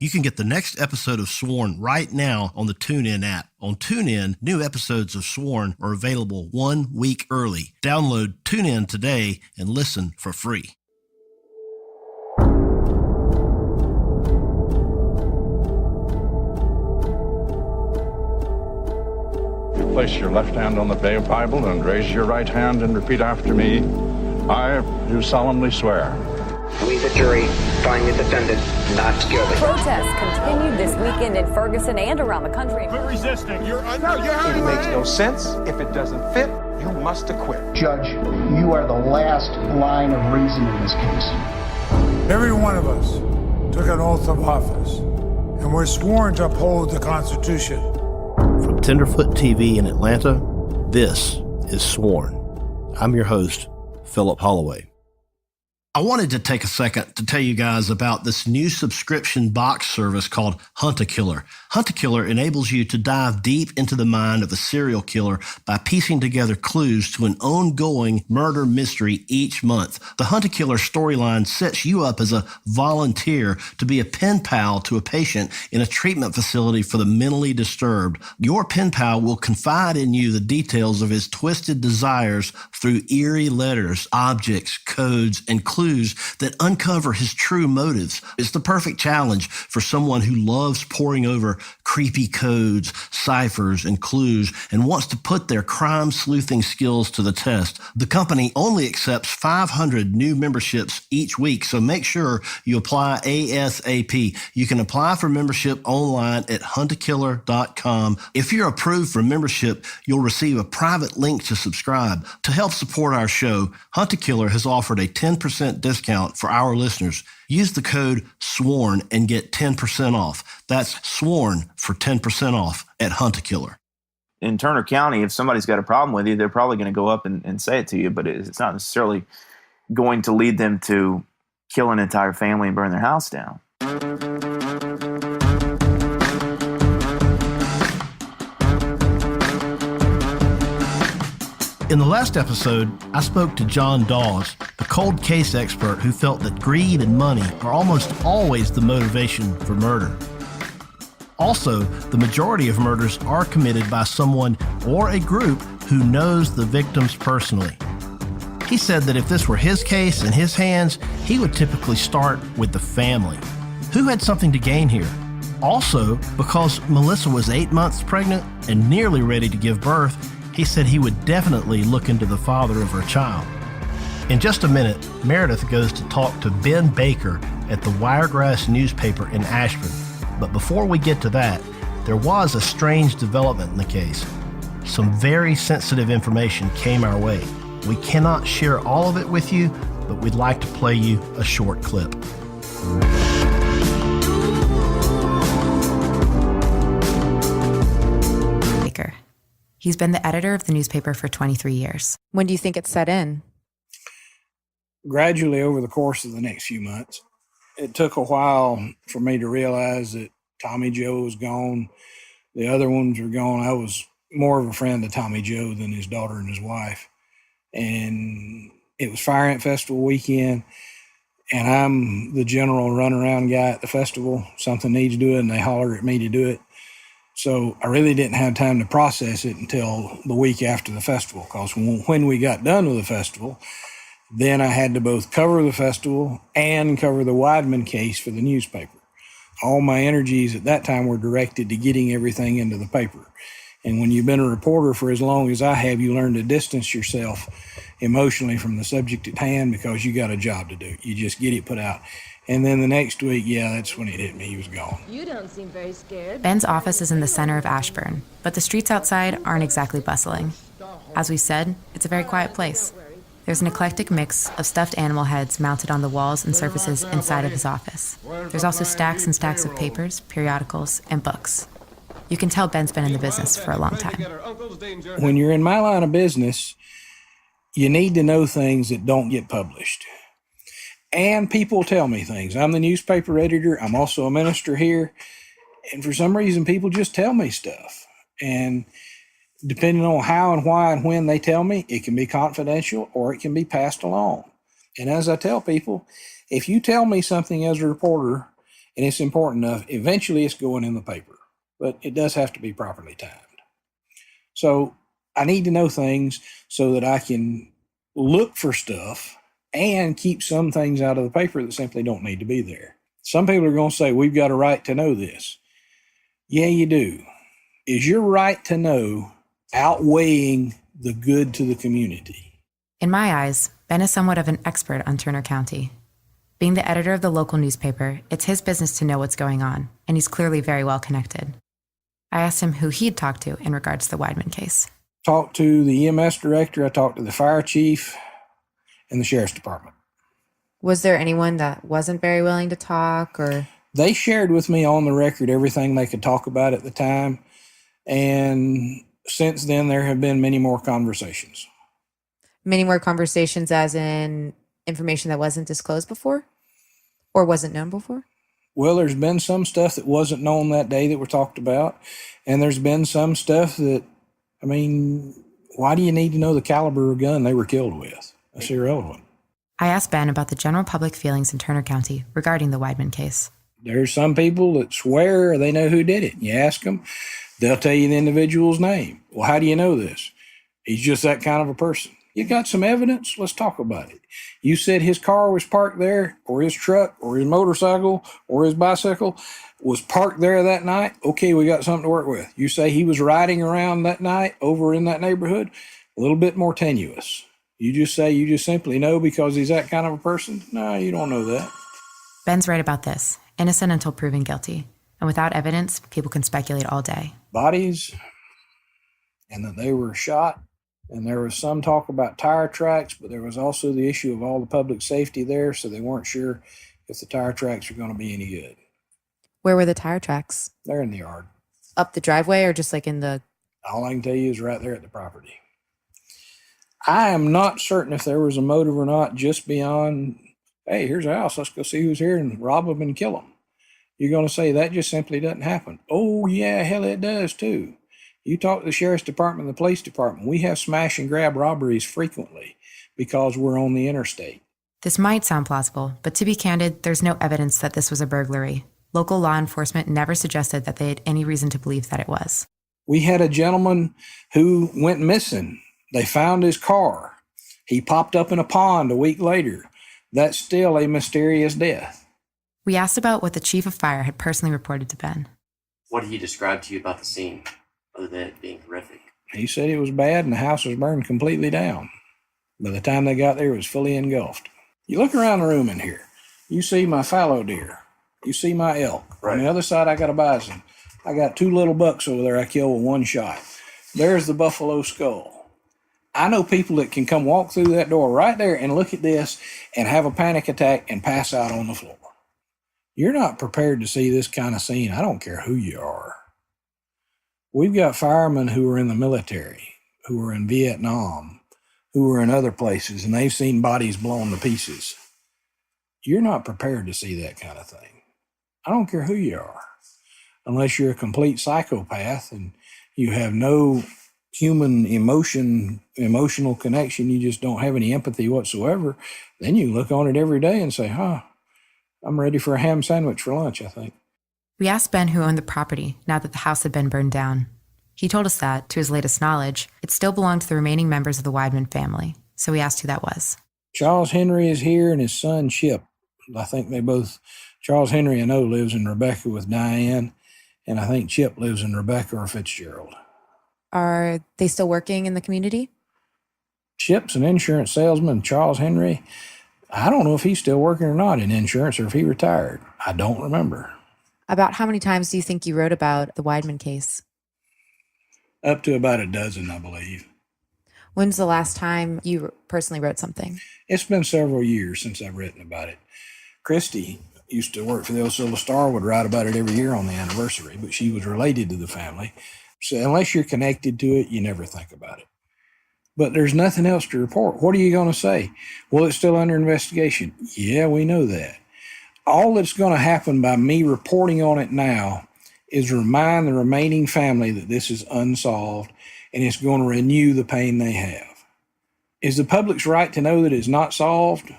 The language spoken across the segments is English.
You can get the next episode of Sworn right now on the TuneIn app. On TuneIn, new episodes of Sworn are available 1 week early. Download TuneIn today and listen for free. Place your left hand on the Bible and raise your right hand and repeat after me. I do solemnly swear. We, the jury, find the defendant not guilty. Protests continued this weekend in Ferguson and around the country. Quit resisting. It makes no sense. If it doesn't fit, you must acquit. Judge, you are the last line of reason in this case. Every one of us took an oath of office, and we're sworn to uphold the Constitution. From Tenderfoot TV in Atlanta, this is Sworn. I'm your host, Philip Holloway. I wanted to take a second to tell you guys about this new subscription box service called Hunt-A-Killer. Hunt-A-Killer enables you to dive deep into the mind of a serial killer by piecing together clues to an ongoing murder mystery each month. The Hunt-A-Killer storyline sets you up as a volunteer to be a pen pal to a patient in a treatment facility for the mentally disturbed. Your pen pal will confide in you the details of his twisted desires through eerie letters, objects, codes, and clues that uncover his true motives. It's the perfect challenge for someone who loves poring over creepy codes, ciphers, and clues and wants to put their crime sleuthing skills to the test. The company only accepts 500 new memberships each week, so make sure you apply ASAP. You can apply for membership online at huntakiller.com. If you're approved for membership, you'll receive a private link to subscribe. To help support our show, Hunt-A-Killer has offered a 10% discount for our listeners. Use the code SWORN and get 10% off. That's SWORN for 10% off at Hunt-A-Killer. In Turner County, if somebody's got a problem with you, they're probably going to go up and say it to you, but it's not necessarily going to lead them to kill an entire family and burn their house down. In the last episode, I spoke to John Dawes, the cold case expert who felt that greed and money are almost always the motivation for murder. Also, the majority of murders are committed by someone or a group who knows the victims personally. He said that if this were his case in his hands, he would typically start with the family. Who had something to gain here? Also, because Melissa was 8 months pregnant and nearly ready to give birth, he said he would definitely look into the father of her child. In just a minute, Meredith goes to talk to Ben Baker at the Wiregrass newspaper in Ashburn. But before we get to that, there was a strange development in the case. Some very sensitive information came our way. We cannot share all of it with you, but we'd like to play you a short clip. Baker. He's been the editor of the newspaper for 23 years. When do you think it set in? Gradually over the course of the next few months. It took a while for me to realize that Tommy Joe was gone. The other ones were gone. I was more of a friend of Tommy Joe than his daughter and his wife. And it was Fire Ant Festival weekend, and I'm the general runaround guy at the festival. Something needs doing, and they holler at me to do it. So I really didn't have time to process it until the week after the festival, because when we got done with the festival, then I had to both cover the festival and cover the Widemans case for the newspaper. All my energies at that time were directed to getting everything into the paper. And when you've been a reporter for as long as I have, you learn to distance yourself emotionally from the subject at hand because you got a job to do. You just get it put out. And then the next week, that's when it hit me. He was gone. You don't seem very scared. Ben's office is in the center of Ashburn, but the streets outside aren't exactly bustling. As we said, it's a very quiet place. There's an eclectic mix of stuffed animal heads mounted on the walls and surfaces inside of his office. There's also stacks and stacks of papers, periodicals, and books. You can tell Ben's been in the business for a long time. When you're in my line of business, you need to know things that don't get published. And people tell me things. I'm the newspaper editor. I'm also a minister here. And for some reason, people just tell me stuff. And depending on how and why and when they tell me, it can be confidential or it can be passed along. And as I tell people, if you tell me something as a reporter and it's important enough. Eventually, it's going in the paper, but it does have to be properly timed. So I need to know things so that I can look for stuff and keep some things out of the paper that simply don't need to be there. Some people are going to say, we've got a right to know this. Yeah, you do. Is your right to know outweighing the good to the community? In my eyes, Ben is somewhat of an expert on Turner County. Being the editor of the local newspaper, it's his business to know what's going on, and he's clearly very well connected. I asked him who he'd talked to in regards to the Wideman case. Talked to the EMS director, I talked to the fire chief, and the sheriff's department. Was there anyone that wasn't very willing to talk, or? They shared with me on the record everything they could talk about at the time, and since then there have been many more conversations. Many more conversations as in information that wasn't disclosed before or wasn't known before? Well, there's been some stuff that wasn't known that day that were talked about, and there's been some stuff that, I mean, why do you need to know the caliber of gun they were killed with? That's irrelevant. I asked Ben about the general public feelings in Turner County regarding the Wideman case. There's some people that swear they know who did it. You ask them, they'll tell you the individual's name. Well, how do you know this? He's just that kind of a person. You got some evidence? Let's talk about it. You said his car was parked there, or his truck, or his motorcycle, or his bicycle was parked there that night. Okay, we got something to work with. You say he was riding around that night over in that neighborhood. A little bit more tenuous. You just say you just simply know because he's that kind of a person? No, you don't know that. Ben's right about this. Innocent until proven guilty. And without evidence, people can speculate all day. Bodies, and that they were shot. And there was some talk about tire tracks, but there was also the issue of all the public safety there, so they weren't sure if the tire tracks were going to be any good. Where were the tire tracks? They're in the yard. Up the driveway or just like in the... All I can tell you is right there at the property. I am not certain if there was a motive or not, just beyond, hey, here's a house, let's go see who's here and rob them and kill them. You're going to say that just simply doesn't happen. Oh, yeah, hell, it does too. You talk to the sheriff's department and the police department. We have smash and grab robberies frequently because we're on the interstate. This might sound plausible, but to be candid, there's no evidence that this was a burglary. Local law enforcement never suggested that they had any reason to believe that it was. We had a gentleman who went missing. They found his car. He popped up in a pond a week later. That's still a mysterious death. We asked about what the chief of fire had personally reported to Ben. What did he describe to you about the scene, other than it being horrific? He said it was bad and the house was burned completely down. By the time they got there, it was fully engulfed. You look around the room in here. You see my fallow deer. You see my elk. Right. On the other side, I got a bison. I got 2 little bucks over there I killed with 1 shot. There's the buffalo skull. I know people that can come walk through that door right there and look at this and have a panic attack and pass out on the floor. You're not prepared to see this kind of scene. I don't care who you are. We've got firemen who are in the military, who are in Vietnam, who are in other places, and they've seen bodies blown to pieces. You're not prepared to see that kind of thing. I don't care who you are, unless you're a complete psychopath and you have no human emotional connection, you just don't have any empathy whatsoever, then you look on it every day and say, I'm ready for a ham sandwich for lunch, I think. We asked Ben who owned the property now that the house had been burned down. He told us that, to his latest knowledge, it still belonged to the remaining members of the Wideman family, so we asked who that was. Charles Henry is here and his son Chip. I think Charles Henry I know lives in Rebecca with Diane, and I think Chip lives in Rebecca or Fitzgerald. Are they still working in the community? Chip's an insurance salesman. Charles Henry, I don't know if he's still working or not in insurance or if he retired. I don't remember. About how many times do you think you wrote about the Wideman case? Up to about 12, I believe. When's the last time you personally wrote something? It's been several years since I've written about it. Christy used to work for the Osceola Star, would write about it every year on the anniversary, but she was related to the family. So unless you're connected to it, you never think about it. But there's nothing else to report. What are you going to say? Well, it's still under investigation. Yeah, we know that. All that's going to happen by me reporting on it now is remind the remaining family that this is unsolved and it's going to renew the pain they have. Is the public's right to know that it's not solved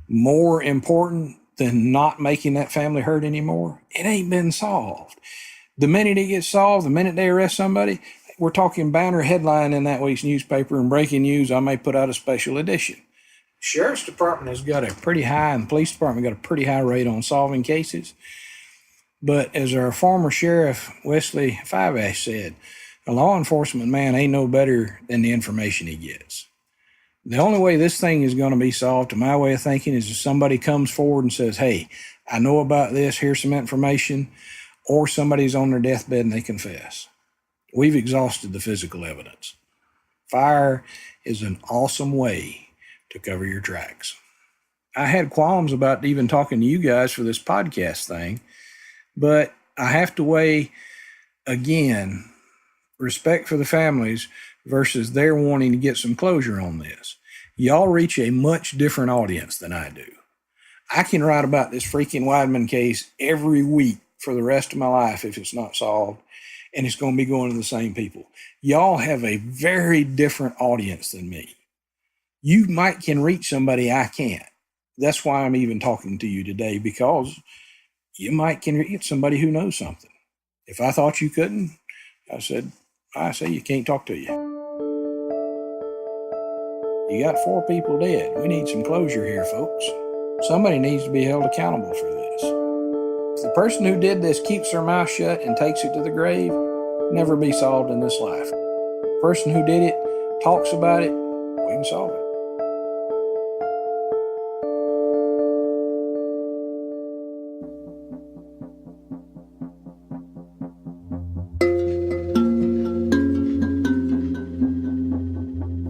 more important than not making that family hurt anymore, it ain't been solved. The minute it gets solved, the minute they arrest somebody, we're talking banner headline in that week's newspaper and breaking news. I may put out a special edition. Sheriff's Department has got a pretty high, and the police department got a pretty high rate on solving cases. But as our former sheriff, Wesley Fiveash, said, a law enforcement man ain't no better than the information he gets. The only way this thing is going to be solved, to my way of thinking, is if somebody comes forward and says, hey, I know about this, here's some information, or somebody's on their deathbed and they confess. We've exhausted the physical evidence. Fire is an awesome way to cover your tracks. I had qualms about even talking to you guys for this podcast thing, but I have to weigh, again, respect for the families versus their wanting to get some closure on this. Y'all reach a much different audience than I do. I can write about this freaking Widemans case every week for the rest of my life if it's not solved, and it's going to be going to the same people. Y'all have a very different audience than me. You can reach somebody I can't. That's why I'm even talking to you today, because you can reach somebody who knows something. If I thought you couldn't, I say you can't talk to you. You got 4 people dead. We need some closure here, folks. Somebody needs to be held accountable for this. If the person who did this keeps their mouth shut and takes it to the grave, never be solved in this life. The person who did it talks about it, we can solve it.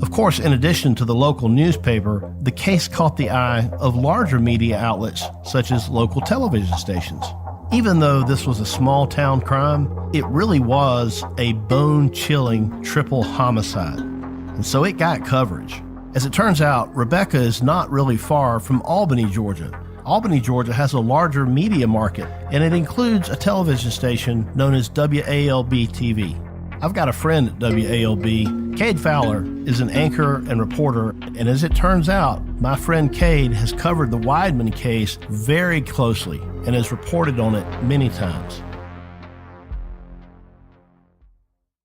Of course, in addition to the local newspaper, the case caught the eye of larger media outlets such as local television stations. Even though this was a small-town crime, it really was a bone-chilling triple homicide, and so it got coverage. As it turns out, Rebecca is not really far from Albany, Georgia. Albany, Georgia has a larger media market, and it includes a television station known as WALB-TV. I've got a friend at WALB. Cade Fowler is an anchor and reporter, and as it turns out, my friend Cade has covered the Widemans case very closely and has reported on it many times.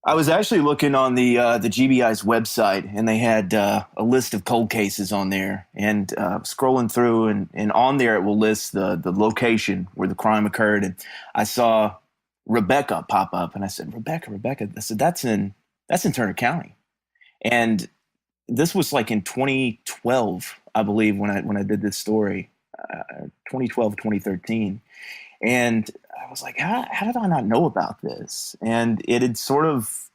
I was actually looking on the GBI's website, and they had a list of cold cases on there, and scrolling through, and on there it will list the location where the crime occurred, and I saw Rebecca pop up, and I said, Rebecca. I said, that's in Turner County. And this was like in 2012, I believe, when I did this story, 2012, 2013. And I was like, how did I not know about this? And it had sort of,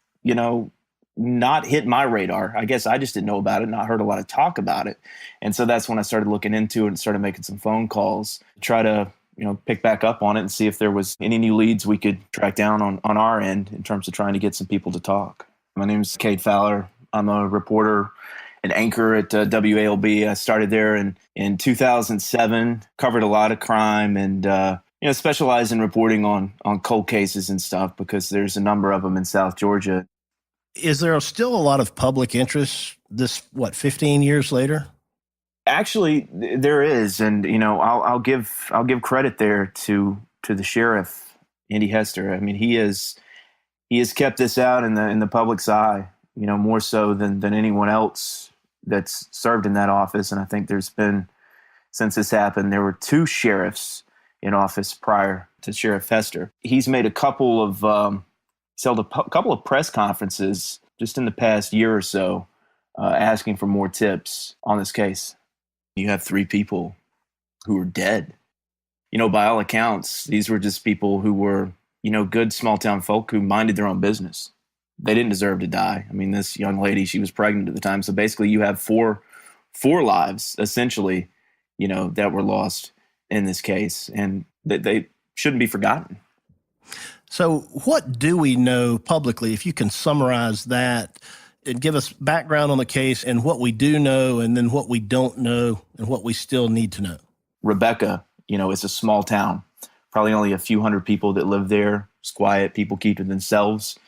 not hit my radar. I guess I just didn't know about it, not heard a lot of talk about it. And so that's when I started looking into it and started making some phone calls to try to pick back up on it and see if there was any new leads we could track down on our end in terms of trying to get some people to talk. My name is Cade Fowler. I'm a reporter and anchor at WALB. I started there in 2007, covered a lot of crime and, specialized in reporting on cold cases and stuff because there's a number of them in South Georgia. Is there still a lot of public interest 15 years later? Actually, there is, and I'll give credit there to the sheriff, Andy Hester. I mean, he has kept this out in the public's eye, more so than anyone else that's served in that office. And I think there's been, since this happened, there were 2 sheriffs in office prior to Sheriff Hester. He's made a couple of held a couple of press conferences just in the past year or so, asking for more tips on this case. You have 3 people who are dead. By all accounts, these were just people who were, good small town folk who minded their own business. They didn't deserve to die. I mean, this young lady, she was pregnant at the time. So basically you have four lives, essentially, that were lost in this case, and that they shouldn't be forgotten. So what do we know publicly, if you can summarize that and give us background on the case and what we do know and then what we don't know and what we still need to know? Rebecca, it's a small town, probably only a few hundred people that live there. It's quiet. People keep to themselves.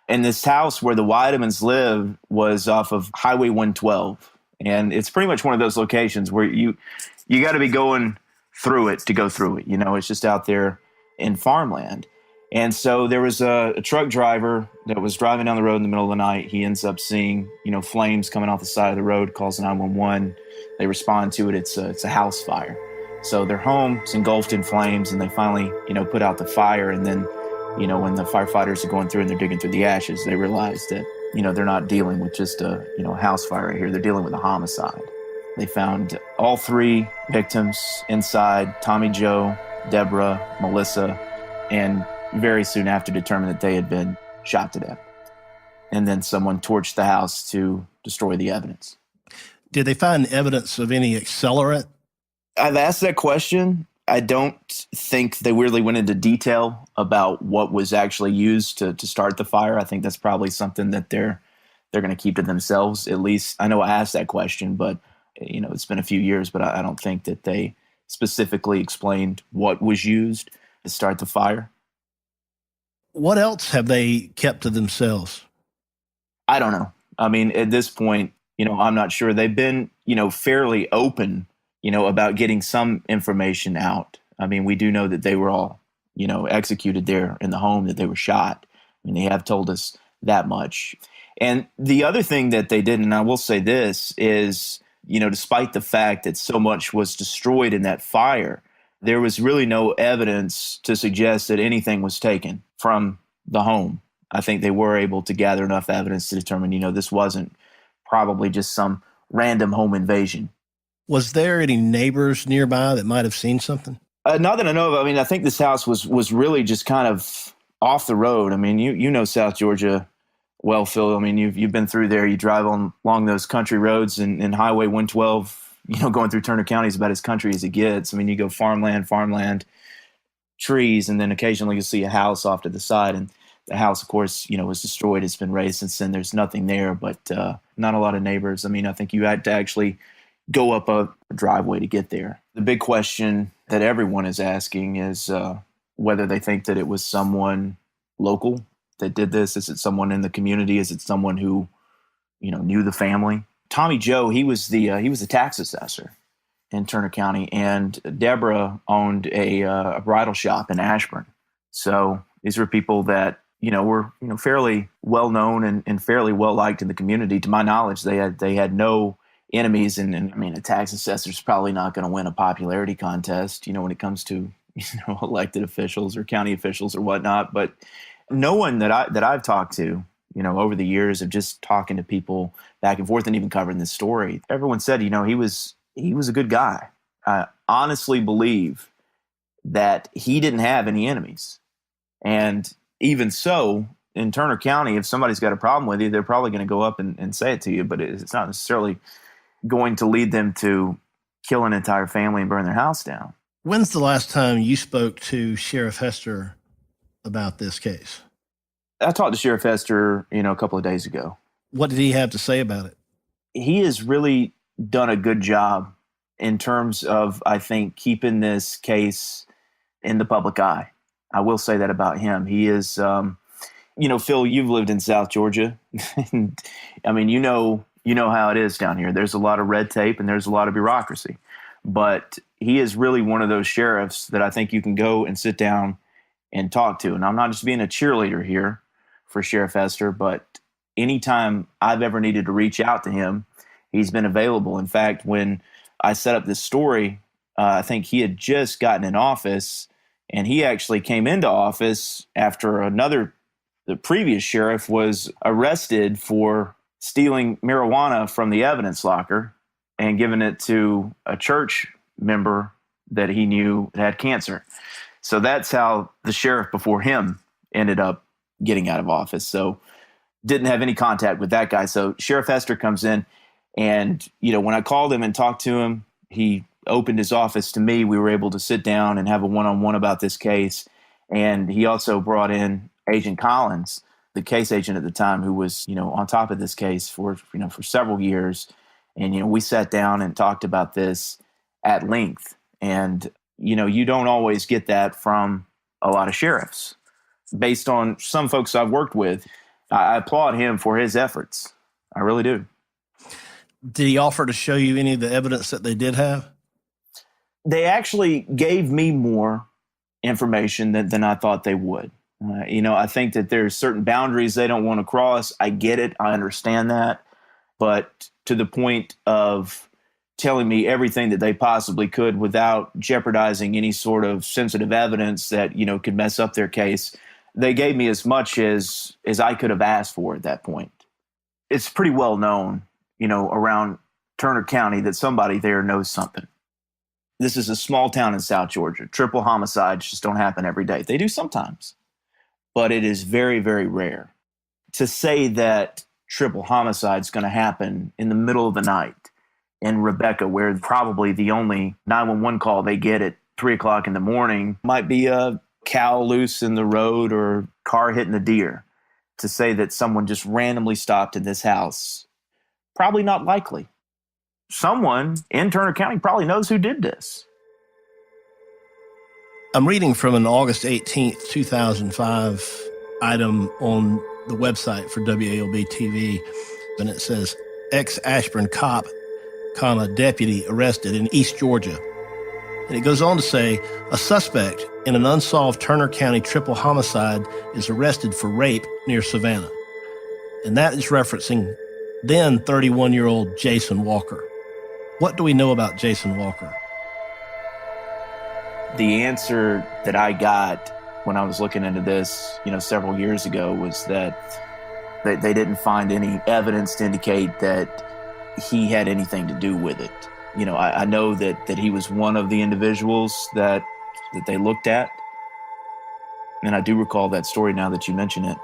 And this house where the Widemans live was off of Highway 112. And it's pretty much one of those locations where you got to be going through it to go through it. It's just out there in farmland. And so there was a truck driver that was driving down the road in the middle of the night. He ends up seeing, flames coming off the side of the road, calls 911. They respond to it. It's a house fire. So their home is engulfed in flames, and they finally, put out the fire. And then, when the firefighters are going through and they're digging through the ashes, they realize that, they're not dealing with just a house fire right here. They're dealing with a homicide. They found all 3 victims inside: Tommy Joe, Deborah, Melissa, and very soon after determined that they had been shot to death. And then someone torched the house to destroy the evidence. Did they find evidence of any accelerant? I've asked that question. I don't think they really went into detail about what was actually used to start the fire. I think that's probably something that they're going to keep to themselves. At least I know I asked that question, but it's been a few years, but I don't think that they specifically explained what was used to start the fire. What else have they kept to themselves? I don't know. I mean, at this point, I'm not sure. They've been, fairly open, about getting some information out. I mean, we do know that they were all, executed there in the home, that they were shot. I mean, they have told us that much. And the other thing that they did, and I will say this, is, despite the fact that so much was destroyed in that fire, there was really no evidence to suggest that anything was taken from the home. I think they were able to gather enough evidence to determine, this wasn't probably just some random home invasion. Was there any neighbors nearby that might have seen something? Not that I know of. I mean, I think this house was really just kind of off the road. I mean, you know South Georgia well, Phil. I mean, you've been through there. You drive along those country roads, and Highway 112, going through Turner County is about as country as it gets. I mean, you go farmland, trees, and then occasionally you'll see a house off to the side. And the house, of course, was destroyed. It's been razed since then. There's nothing there, but not a lot of neighbors. I mean, I think you had to actually go up a driveway to get there. The big question that everyone is asking is whether they think that it was someone local that did this. Is it someone in the community? Is it someone who, knew the family? Tommy Joe, he was the tax assessor in Turner County, and Deborah owned a bridal shop in Ashburn. So these were people that were fairly well known and fairly well liked in the community. To my knowledge, they had no enemies, and I mean, a tax assessor is probably not going to win a popularity contest, when it comes to elected officials or county officials or whatnot. But no one that I've talked to, over the years of just talking to people back and forth and even covering this story, everyone said, he was a good guy. I honestly believe that he didn't have any enemies, and even so, in Turner County, if somebody's got a problem with you, they're probably going to go up and say it to you, but it's not necessarily going to lead them to kill an entire family and burn their house down. When's the last time you spoke to Sheriff Hester about this case? I talked to Sheriff Hester, a couple of days ago. What did he have to say about it? He has really done a good job in terms of, I think, keeping this case in the public eye. I will say that about him. He is, Phil, you've lived in South Georgia. And, I mean, you know how it is down here. There's a lot of red tape and there's a lot of bureaucracy. But he is really one of those sheriffs that I think you can go and sit down and talk to. And I'm not just being a cheerleader here for Sheriff Hester, but anytime I've ever needed to reach out to him, he's been available. In fact, when I set up this story, I think he had just gotten in office, and he actually came into office after the previous sheriff was arrested for stealing marijuana from the evidence locker and giving it to a church member that he knew had cancer. So that's how the sheriff before him ended up getting out of office. So didn't have any contact with that guy. So Sheriff Hester comes in, and, when I called him and talked to him, he opened his office to me. We were able to sit down and have a one-on-one about this case. And he also brought in Agent Collins, the case agent at the time, who was, on top of this case for several years. And, we sat down and talked about this at length. And, you don't always get that from a lot of sheriffs. Based on some folks I've worked with, I applaud him for his efforts. I really do. Did he offer to show you any of the evidence that they did have? They actually gave me more information than I thought they would. I think that there's certain boundaries they don't want to cross. I get it. I understand that. But to the point of telling me everything that they possibly could without jeopardizing any sort of sensitive evidence that, could mess up their case, they gave me as much as I could have asked for at that point. It's pretty well known, around Turner County that somebody there knows something. This is a small town in South Georgia. Triple homicides just don't happen every day. They do sometimes, but it is very, very rare. To say that triple homicide is going to happen in the middle of the night in Rebecca, where probably the only 911 call they get at 3 o'clock in the morning might be a cow loose in the road or car hitting a deer. To say that someone just randomly stopped in this house, probably not likely. Someone in Turner County probably knows who did this. I'm reading from an August 18th, 2005 item on the website for WALB TV, and it says, ex-Ashburn cop, deputy arrested in East Georgia. And it goes on to say, a suspect in an unsolved Turner County triple homicide is arrested for rape near Savannah. And that is referencing then 31-year-old Jason Walker. What do we know about Jason Walker? The answer that I got when I was looking into this, several years ago, was that they didn't find any evidence to indicate that he had anything to do with it. I know that he was one of the individuals that they looked at. And I do recall that story now that you mention it.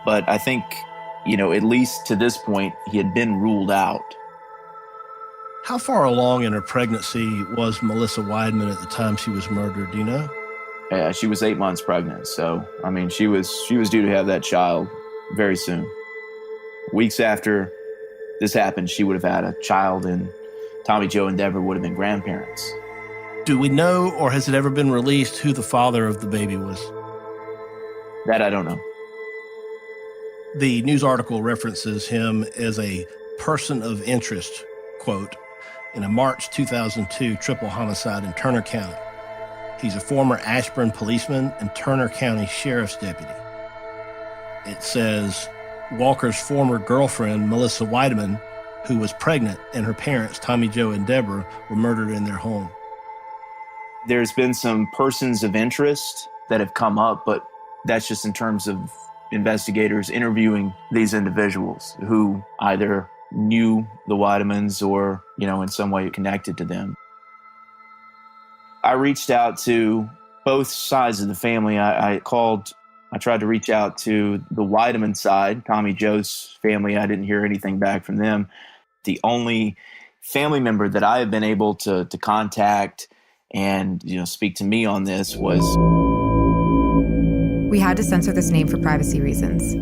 But I think, at least to this point, he had been ruled out. How far along in her pregnancy was Melissa Widemans at the time she was murdered? Do you know? Yeah, she was 8 months pregnant. So, she was due to have that child very soon. Weeks after this happened, she would have had a child, and Tommy Joe and Deborah would have been grandparents. Do we know, or has it ever been released, who the father of the baby was? That I don't know. The news article references him as a person of interest, quote, in a March 2002 triple homicide in Turner County. He's a former Ashburn policeman and Turner County Sheriff's deputy. It says Walker's former girlfriend, Melissa Widemans, who was pregnant, and her parents, Tommy Joe and Deborah, were murdered in their home. There's been some persons of interest that have come up, but that's just in terms of investigators interviewing these individuals who either knew the Widemans or, in some way connected to them. I reached out to both sides of the family. I tried to reach out to the Widemans side, Tommy Joe's family. I didn't hear anything back from them. The only family member that I have been able to contact and, speak to me on this was... We had to censor this name for privacy reasons.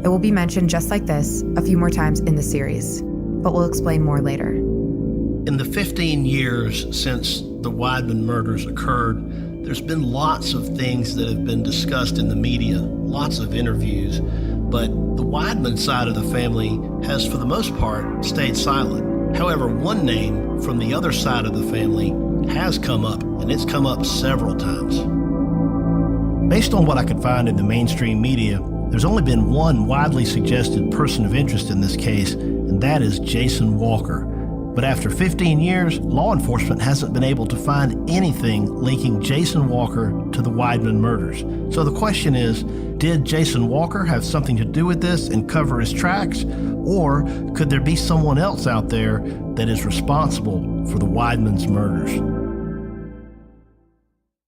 It will be mentioned just like this a few more times in the series, but we'll explain more later. In the 15 years since the Widemans murders occurred, there's been lots of things that have been discussed in the media, lots of interviews, but the Widemans side of the family has, for the most part, stayed silent. However, one name from the other side of the family has come up, and it's come up several times. Based on what I could find in the mainstream media, there's only been one widely suggested person of interest in this case, and that is Jason Walker. But after 15 years, law enforcement hasn't been able to find anything linking Jason Walker to the Widemans murders. So the question is, did Jason Walker have something to do with this and cover his tracks? Or could there be someone else out there that is responsible for the Widemans murders?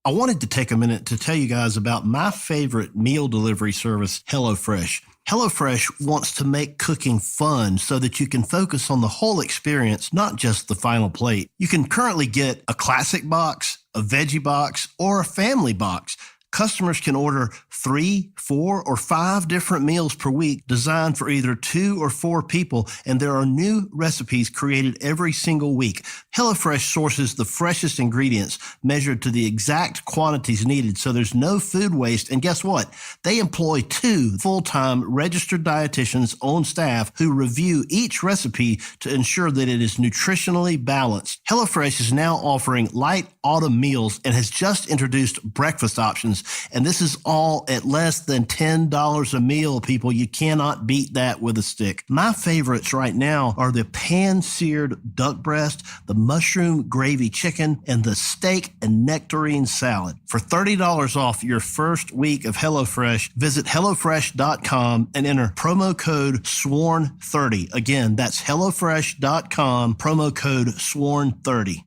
I wanted to take a minute to tell you guys about my favorite meal delivery service, HelloFresh. HelloFresh wants to make cooking fun so that you can focus on the whole experience, not just the final plate. You can currently get a classic box, a veggie box, or a family box. Customers can order 3, 4, or 5 different meals per week designed for either 2 or 4 people, and there are new recipes created every single week. HelloFresh sources the freshest ingredients measured to the exact quantities needed, so there's no food waste. And guess what? They employ 2 full-time registered dietitians on staff who review each recipe to ensure that it is nutritionally balanced. HelloFresh is now offering light autumn meals and has just introduced breakfast options, and this is all at less than $10 a meal, people. You cannot beat that with a stick. My favorites right now are the pan-seared duck breast, the mushroom gravy chicken, and the steak and nectarine salad. For $30 off your first week of HelloFresh, visit HelloFresh.com and enter promo code SWORN30. Again, that's HelloFresh.com, promo code SWORN30.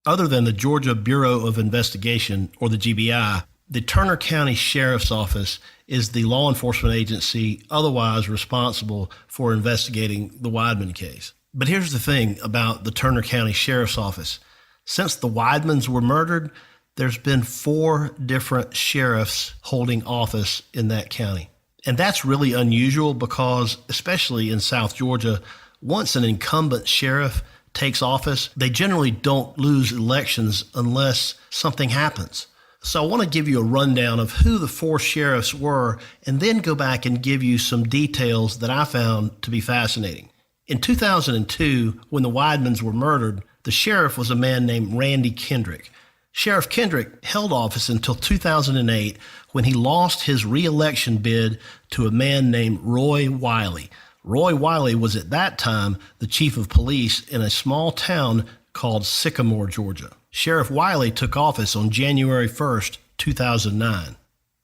Other than the Georgia Bureau of Investigation, or the GBI, the Turner County Sheriff's Office is the law enforcement agency otherwise responsible for investigating the Widemans case. But here's the thing about the Turner County Sheriff's Office. Since the Widemans were murdered, there's been 4 different sheriffs holding office in that county. And that's really unusual because, especially in South Georgia, once an incumbent sheriff takes office, they generally don't lose elections unless something happens. So I want to give you a rundown of who the 4 sheriffs were and then go back and give you some details that I found to be fascinating. In 2002, when the Widemans were murdered, the sheriff was a man named Randy Kendrick. Sheriff Kendrick held office until 2008 when he lost his re-election bid to a man named Roy Wiley. Roy Wiley was at that time the chief of police in a small town called Sycamore, Georgia. Sheriff Wiley took office on January 1st, 2009.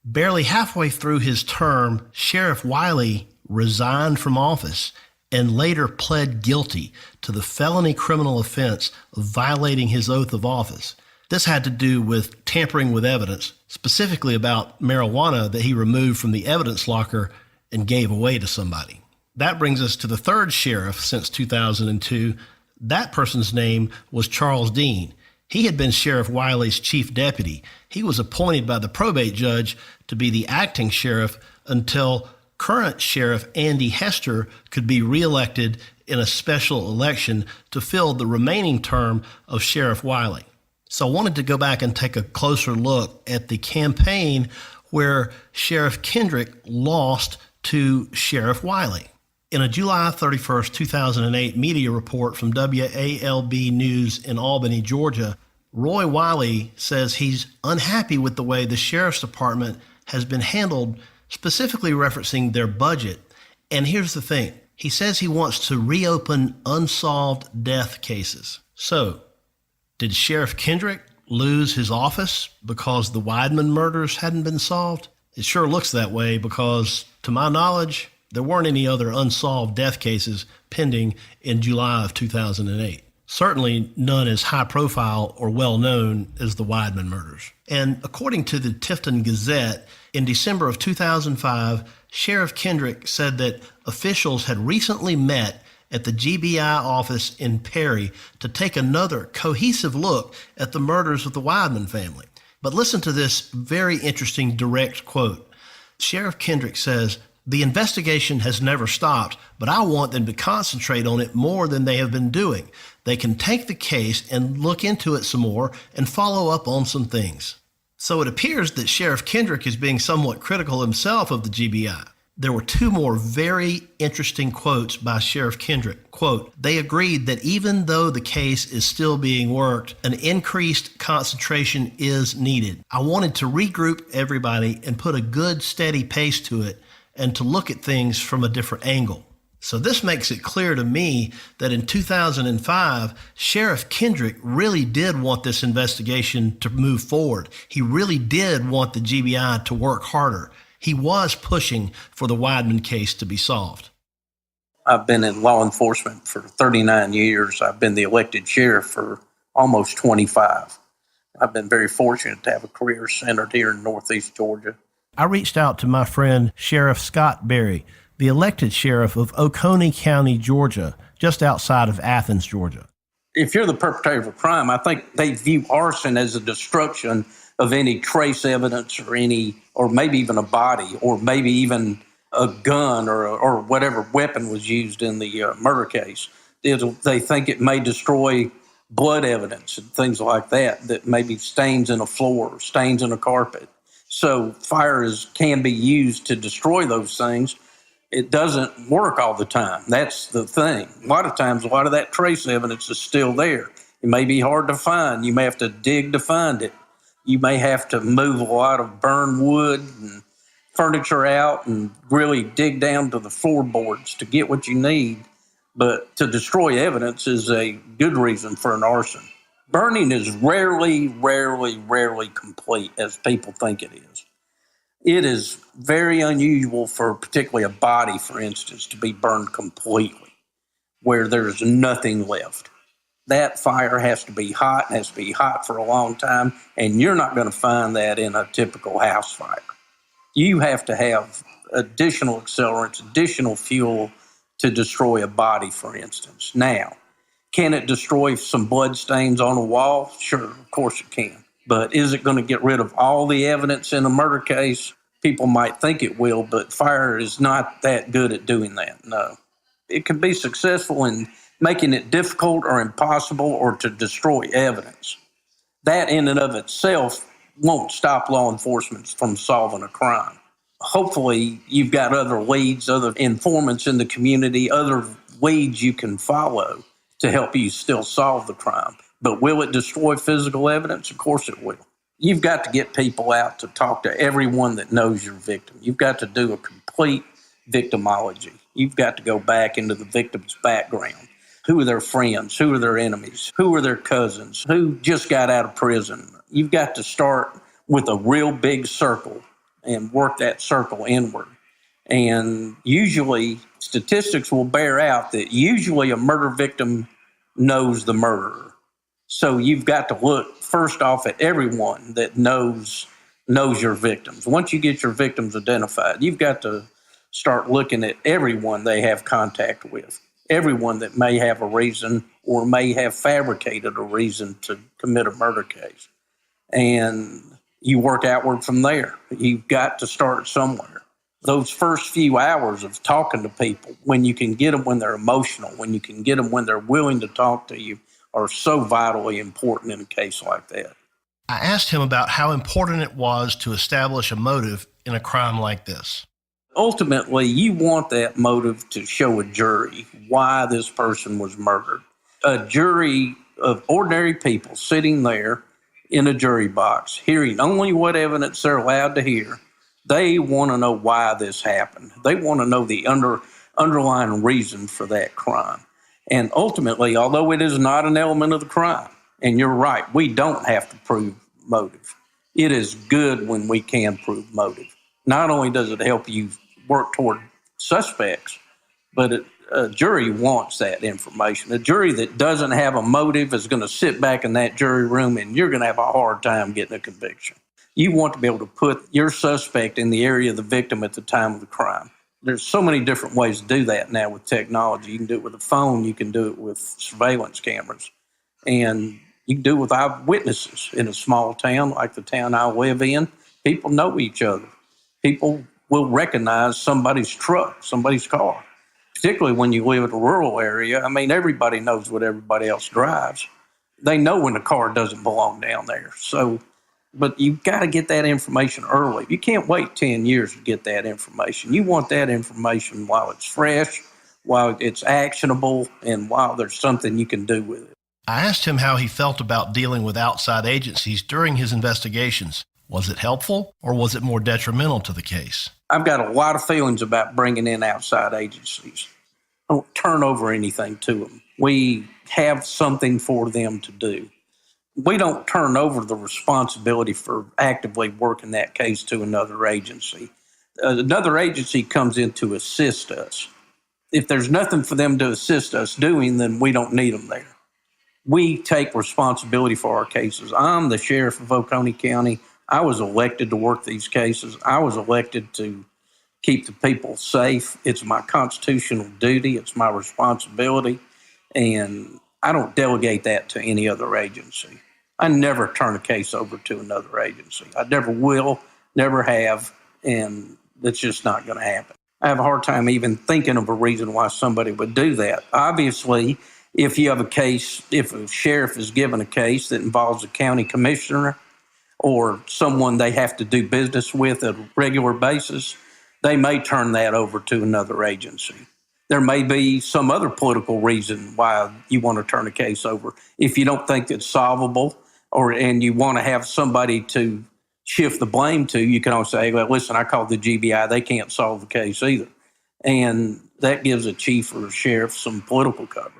Barely halfway through his term, Sheriff Wiley resigned from office and later pled guilty to the felony criminal offense of violating his oath of office. This had to do with tampering with evidence, specifically about marijuana that he removed from the evidence locker and gave away to somebody. That brings us to the 3rd sheriff since 2002. That person's name was Charles Dean. He had been Sheriff Wiley's chief deputy. He was appointed by the probate judge to be the acting sheriff until current Sheriff Andy Hester could be reelected in a special election to fill the remaining term of Sheriff Wiley. So I wanted to go back and take a closer look at the campaign where Sheriff Kendrick lost to Sheriff Wiley. In a July 31st, 2008 media report from WALB News in Albany, Georgia, Roy Wiley says he's unhappy with the way the Sheriff's Department has been handled, specifically referencing their budget. And here's the thing. He says he wants to reopen unsolved death cases. So, did Sheriff Kendrick lose his office because the Widemans murders hadn't been solved? It sure looks that way because, to my knowledge, there weren't any other unsolved death cases pending in July of 2008. Certainly none as high profile or well known as the Widemans murders. And according to the Tifton Gazette, in December of 2005, Sheriff Kendrick said that officials had recently met at the GBI office in Perry to take another cohesive look at the murders of the Widemans family. But listen to this very interesting direct quote. Sheriff Kendrick says, "The investigation has never stopped, but I want them to concentrate on it more than they have been doing. They can take the case and look into it some more and follow up on some things." So it appears that Sheriff Kendrick is being somewhat critical himself of the GBI. There were 2 more very interesting quotes by Sheriff Kendrick. Quote, "They agreed that even though the case is still being worked, an increased concentration is needed. I wanted to regroup everybody and put a good, steady pace to it and to look at things from a different angle." So this makes it clear to me that in 2005, Sheriff Kendrick really did want this investigation to move forward. He really did want the GBI to work harder. He was pushing for the Widemans case to be solved. I've been in law enforcement for 39 years. I've been the elected sheriff for almost 25. I've been very fortunate to have a career centered here in Northeast Georgia. I reached out to my friend Sheriff Scott Berry, the elected sheriff of Oconee County, Georgia, just outside of Athens, Georgia. If you're the perpetrator of a crime, I think they view arson as a destruction of any trace evidence or maybe even a body, or maybe even a gun or whatever weapon was used in the murder case. They think it may destroy blood evidence and things like that maybe stains in a floor or stains in a carpet. So fire can be used to destroy those things. It doesn't work all the time. That's the thing. A lot of times, a lot of that trace evidence is still there. It may be hard to find. You may have to dig to find it. You may have to move a lot of burned wood and furniture out and really dig down to the floorboards to get what you need. But to destroy evidence is a good reason for an arson. Burning is rarely complete as people think it is. It is very unusual for particularly a body, for instance, to be burned completely, where there's nothing left. That fire has to be hot, and has to be hot for a long time, and you're not going to find that in a typical house fire. You have to have additional accelerants, additional fuel to destroy a body, for instance. Now, can it destroy some blood stains on a wall? Sure, of course it can. But is it going to get rid of all the evidence in a murder case? People might think it will, but fire is not that good at doing that, no. It can be successful in making it difficult or impossible or to destroy evidence. That in and of itself won't stop law enforcement from solving a crime. Hopefully, you've got other leads, other informants in the community, other leads you can follow to help you still solve the crime. But will it destroy physical evidence? Of course it will. You've got to get people out to talk to everyone that knows your victim. You've got to do a complete victimology. You've got to go back into the victim's background. Who are their friends? Who are their enemies? Who are their cousins? Who just got out of prison? You've got to start with a real big circle and work that circle inward. And usually, statistics will bear out that usually a murder victim knows the murderer. So you've got to look first off at everyone that knows your victims. Once you get your victims identified, you've got to start looking at everyone they have contact with, everyone that may have a reason or may have fabricated a reason to commit a murder case. And you work outward from there. You've got to start somewhere. Those first few hours of talking to people, when you can get them when they're emotional, when you can get them when they're willing to talk to you, are so vitally important in a case like that. I asked him about how important it was to establish a motive in a crime like this. Ultimately, you want that motive to show a jury why this person was murdered. A jury of ordinary people sitting there in a jury box, hearing only what evidence they're allowed to hear. They want to know why this happened. They want to know the underlying reason for that crime. And ultimately, although it is not an element of the crime, and you're right, we don't have to prove motive. It is good when we can prove motive. Not only does it help you work toward suspects, but a jury wants that information. A jury that doesn't have a motive is going to sit back in that jury room, and you're going to have a hard time getting a conviction. You want to be able to put your suspect in the area of the victim at the time of the crime. There's so many different ways to do that now with technology. You can do it with a phone. You can do it with surveillance cameras. And you can do it with eyewitnesses in a small town like the town I live in. People know each other. People will recognize somebody's truck, somebody's car, particularly when you live in a rural area. I mean, everybody knows what everybody else drives. They know when a car doesn't belong down there. But you've got to get that information early. You can't wait 10 years to get that information. You want that information while it's fresh, while it's actionable, and while there's something you can do with it. I asked him how he felt about dealing with outside agencies during his investigations. Was it helpful, or was it more detrimental to the case? I've got a lot of feelings about bringing in outside agencies. Don't turn over anything to them. We have something for them to do. We don't turn over the responsibility for actively working that case to another agency. Another agency comes in to assist us. If there's nothing for them to assist us doing, then we don't need them there. We take responsibility for our cases. I'm the sheriff of Oconee County. I was elected to work these cases. I was elected to keep the people safe. It's my constitutional duty. It's my responsibility. And I don't delegate that to any other agency. I never turn a case over to another agency. I never will, never have, and that's just not going to happen. I have a hard time even thinking of a reason why somebody would do that. Obviously, if you have a case, if a sheriff is given a case that involves a county commissioner or someone they have to do business with at a regular basis, they may turn that over to another agency. There may be some other political reason why you want to turn a case over. If you don't think it's solvable and you want to have somebody to shift the blame to, you can also say, well, listen, I called the GBI. They can't solve the case either. And that gives a chief or a sheriff some political cover.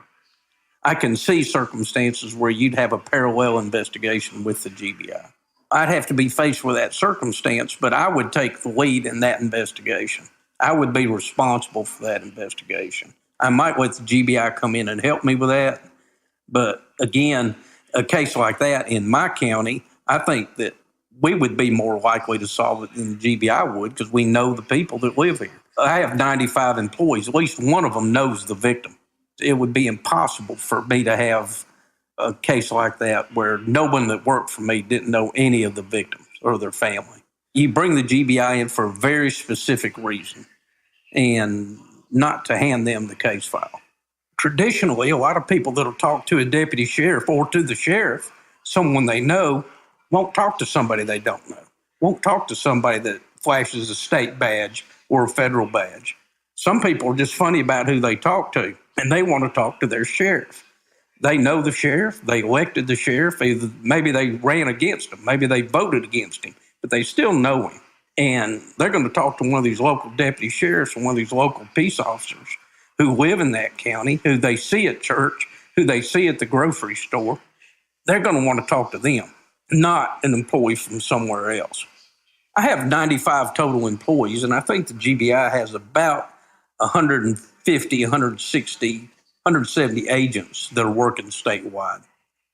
I can see circumstances where you'd have a parallel investigation with the GBI. I'd have to be faced with that circumstance, but I would take the lead in that investigation. I would be responsible for that investigation. I might let the GBI come in and help me with that, but again, a case like that in my county, I think that we would be more likely to solve it than the GBI would because we know the people that live here. I have 95 employees. At least one of them knows the victim. It would be impossible for me to have a case like that where no one that worked for me didn't know any of the victims or their family. You bring the GBI in for a very specific reason and not to hand them the case file. Traditionally, a lot of people that'll talk to a deputy sheriff or to the sheriff, someone they know, won't talk to somebody they don't know, won't talk to somebody that flashes a state badge or a federal badge. Some people are just funny about who they talk to, and they want to talk to their sheriff. They know the sheriff. They elected the sheriff. Maybe they ran against him. Maybe they voted against him, but they still know him. And they're going to talk to one of these local deputy sheriffs or one of these local peace officers who live in that county, who they see at church, who they see at the grocery store. They're going to want to talk to them, not an employee from somewhere else. I have 95 total employees, and I think the GBI has about 150, 160, 170 agents that are working statewide.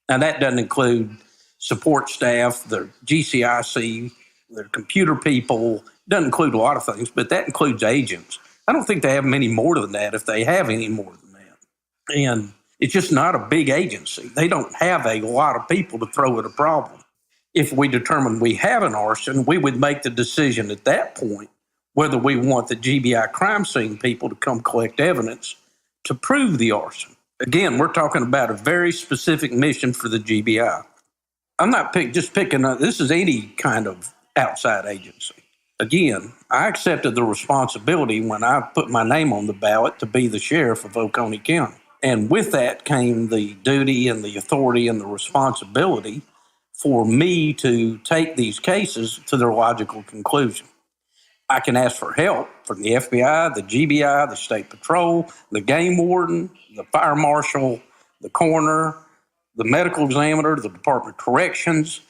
Now, that doesn't include support staff, the GCIC, the computer people. It doesn't include a lot of things, but that includes agents. I don't think they have many more than that, if they have any more than that. And it's just not a big agency. They don't have a lot of people to throw at a problem. If we determine we have an arson, we would make the decision at that point whether we want the GBI crime scene people to come collect evidence to prove the arson. Again, we're talking about a very specific mission for the GBI. I'm not just picking up, this is any kind of outside agency. Again, I accepted the responsibility when I put my name on the ballot to be the sheriff of Oconee County. And with that came the duty and the authority and the responsibility for me to take these cases to their logical conclusion. I can ask for help from the FBI, the GBI, the State Patrol, the game warden, the fire marshal, the coroner, the medical examiner, the Department of Corrections.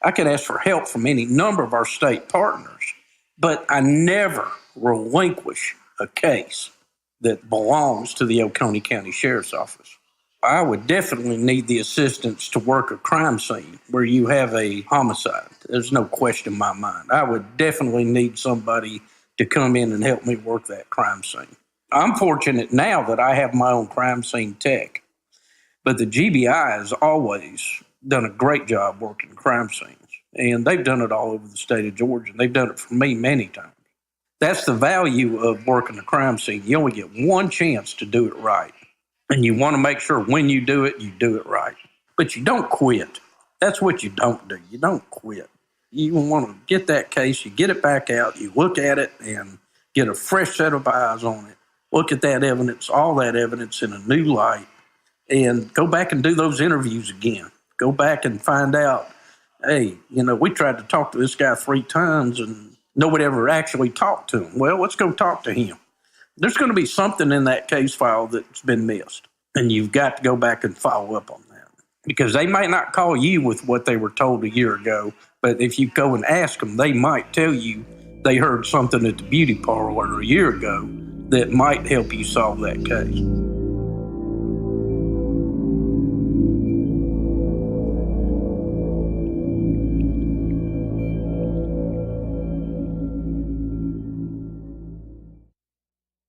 I could ask for help from any number of our state partners, but I never relinquish a case that belongs to the Oconee County Sheriff's Office. I would definitely need the assistance to work a crime scene where you have a homicide. There's no question in my mind. I would definitely need somebody to come in and help me work that crime scene. I'm fortunate now that I have my own crime scene tech, but the GBI has always done a great job working crime scenes, and they've done it all over the state of Georgia. They've done it for me many times. That's the value of working a crime scene. You only get one chance to do it right. And you want to make sure when you do it right. But you don't quit. That's what you don't do. You don't quit. You want to get that case, you get it back out, you look at it and get a fresh set of eyes on it. Look at that evidence, all that evidence in a new light, and go back and do those interviews again. Go back and find out, hey, we tried to talk to this guy 3 times and nobody ever actually talked to him. Well, let's go talk to him. There's going to be something in that case file that's been missed, and you've got to go back and follow up on that because they might not call you with what they were told a year ago, but if you go and ask them, they might tell you they heard something at the beauty parlor a year ago that might help you solve that case.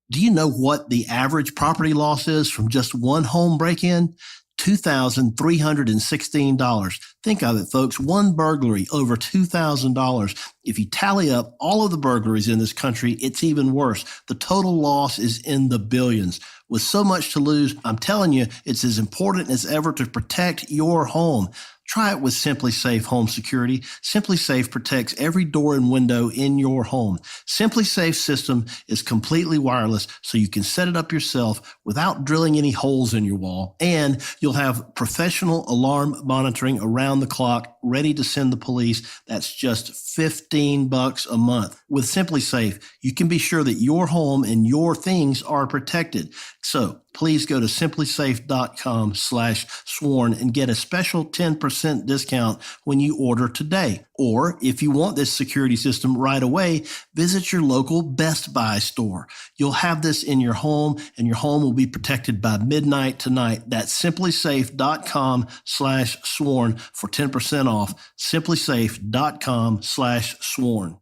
Do you know what the average property loss is from just one home break-in? $2,316. Think of it, folks. One burglary, over $2,000. If you tally up all of the burglaries in this country, it's even worse. The total loss is in the billions. With so much to lose, I'm telling you, it's as important as ever to protect your home. Try it with Simply Safe Home Security. Simply Safe protects every door and window in your home. Simply Safe system is completely wireless, so you can set it up yourself without drilling any holes in your wall. And you'll have professional alarm monitoring around the clock, ready to send the police. That's just $15 a month. With Simply Safe, you can be sure that your home and your things are protected. So please go to simplysafe.com/sworn and get a special 10% discount when you order today. Or if you want this security system right away, visit your local Best Buy store. You'll have this in your home and your home will be protected by midnight tonight. That's simplysafe.com/sworn for 10% off. simplysafe.com/sworn.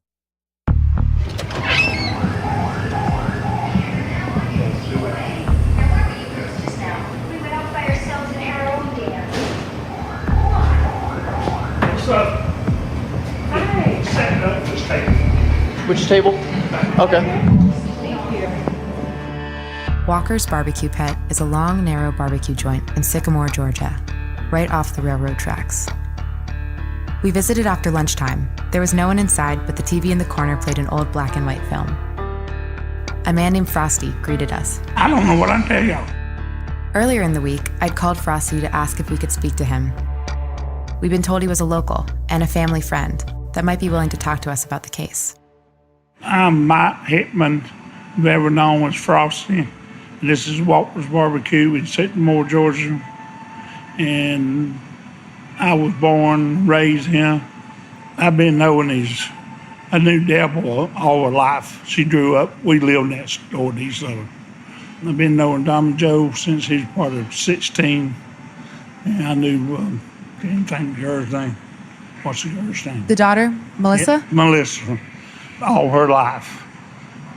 Setting up this table. Which table? Okay. Walker's Barbecue Pit is a long, narrow barbecue joint in Sycamore, Georgia, right off the railroad tracks. We visited after lunchtime. There was no one inside, but the TV in the corner played an old black and white film. A man named Frosty greeted us. I don't know what I tell y'all. Earlier in the week, I'd called Frosty to ask if we could speak to him. We'd been told he was a local and a family friend that might be willing to talk to us about the case. I'm Mike Hickman, better known as Frosty. This is Walker's Barbecue in Sycamore, Georgia. And I was born, raised here. I've been knowing I knew Deborah all her life. She grew up, we lived next door to each other. I've been knowing Tommy Joe since he was part of 16. And I knew, can't think of her name. What's the girl's name? The daughter, Melissa? Yeah, Melissa, all her life.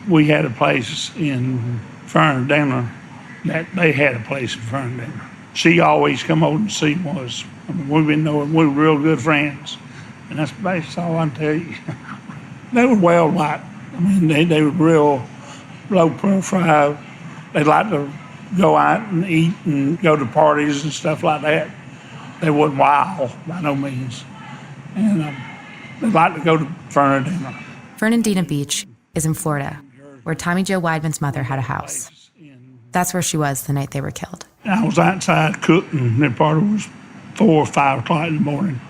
We had a place in Ferndale. That they had a place in Ferndale. She always come over and see us. I mean, we've been knowing, we were real good friends. And that's basically all I can tell you. They were well liked. I mean, they were real low profile. They liked to go out and eat and go to parties and stuff like that. They wasn't wild by no means. And they'd like to go to Fernandina. Fernandina Beach is in Florida, where Tommy Joe Widemans' mother had a house. That's where she was the night they were killed. I was outside cooking, and part of it was 4 or 5 o'clock in the morning.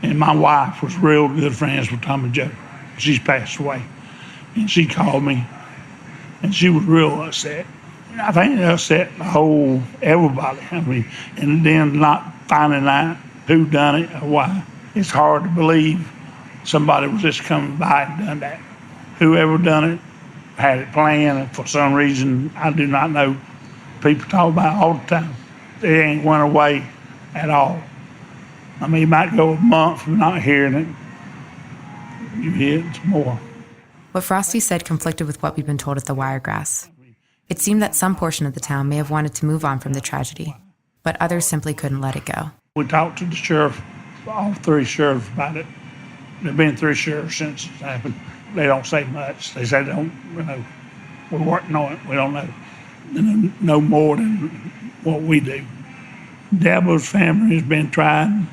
And my wife was real good friends with Tommy Joe. She's passed away. And she called me, and she was real upset. And I think it upset everybody. I mean, and then not finding out who done it or why. It's hard to believe somebody was just coming by and done that. Whoever done it had it planned for some reason. I do not know. People talk about it all the time. It ain't went away at all. I mean, you might go a month of not hearing it. You hear it more. What Frosty said conflicted with what we'd been told at the Wiregrass. It seemed that some portion of the town may have wanted to move on from the tragedy, but others simply couldn't let it go. We talked to the sheriff, all 3 sheriffs about it. There have been 3 sheriffs since it happened. They don't say much. They say they don't, we're working on it. We don't know. They know more than what we do. Dabo's family has been trying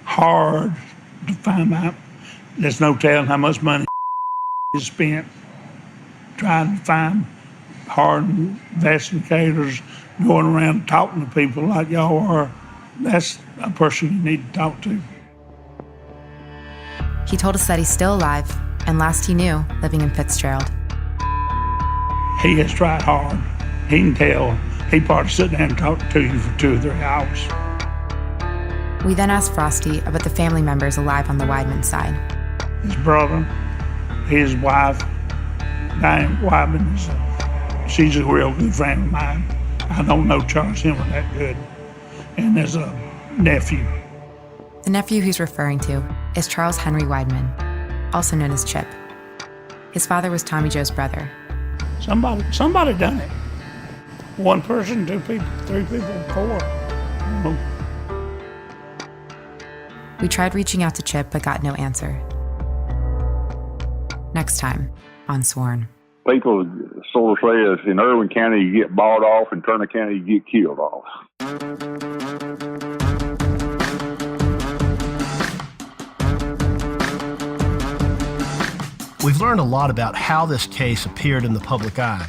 hard to find out. There's no telling how much money is spent trying to find hard investigators going around talking to people like y'all are. That's a person you need to talk to. He told us that he's still alive, and last he knew, living in Fitzgerald. He has tried hard. He can tell. He probably sit down and talk to you for 2 or 3 hours. We then asked Frosty about the family members alive on the Widemans side. His brother, his wife, Diane Widman, she's a real good friend of mine. I don't know Charles Hemmer that good. And there's a nephew. The nephew he's referring to is Charles Henry Widman, also known as Chip. His father was Tommy Joe's brother. Somebody done it. 1 person, 2 people, 3 people, 4. We tried reaching out to Chip, but got no answer. Next time on Sworn. People sort of say in Irwin County you get bought off, in Turner County you get killed off. We've learned a lot about how this case appeared in the public eye,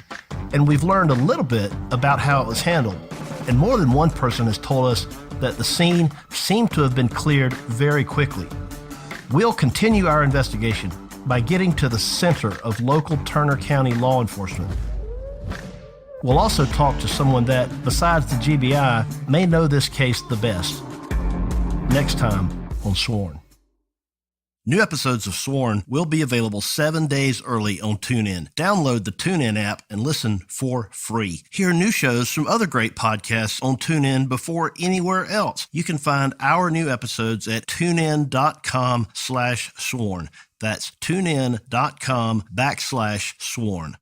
and we've learned a little bit about how it was handled. And more than one person has told us that the scene seemed to have been cleared very quickly. We'll continue our investigation by getting to the center of local Turner County law enforcement. We'll also talk to someone that, besides the GBI, may know this case the best. Next time on Sworn. New episodes of Sworn will be available 7 days early on TuneIn. Download the TuneIn app and listen for free. Hear new shows from other great podcasts on TuneIn before anywhere else. You can find our new episodes at tunein.com/sworn. That's tunein.com/sworn.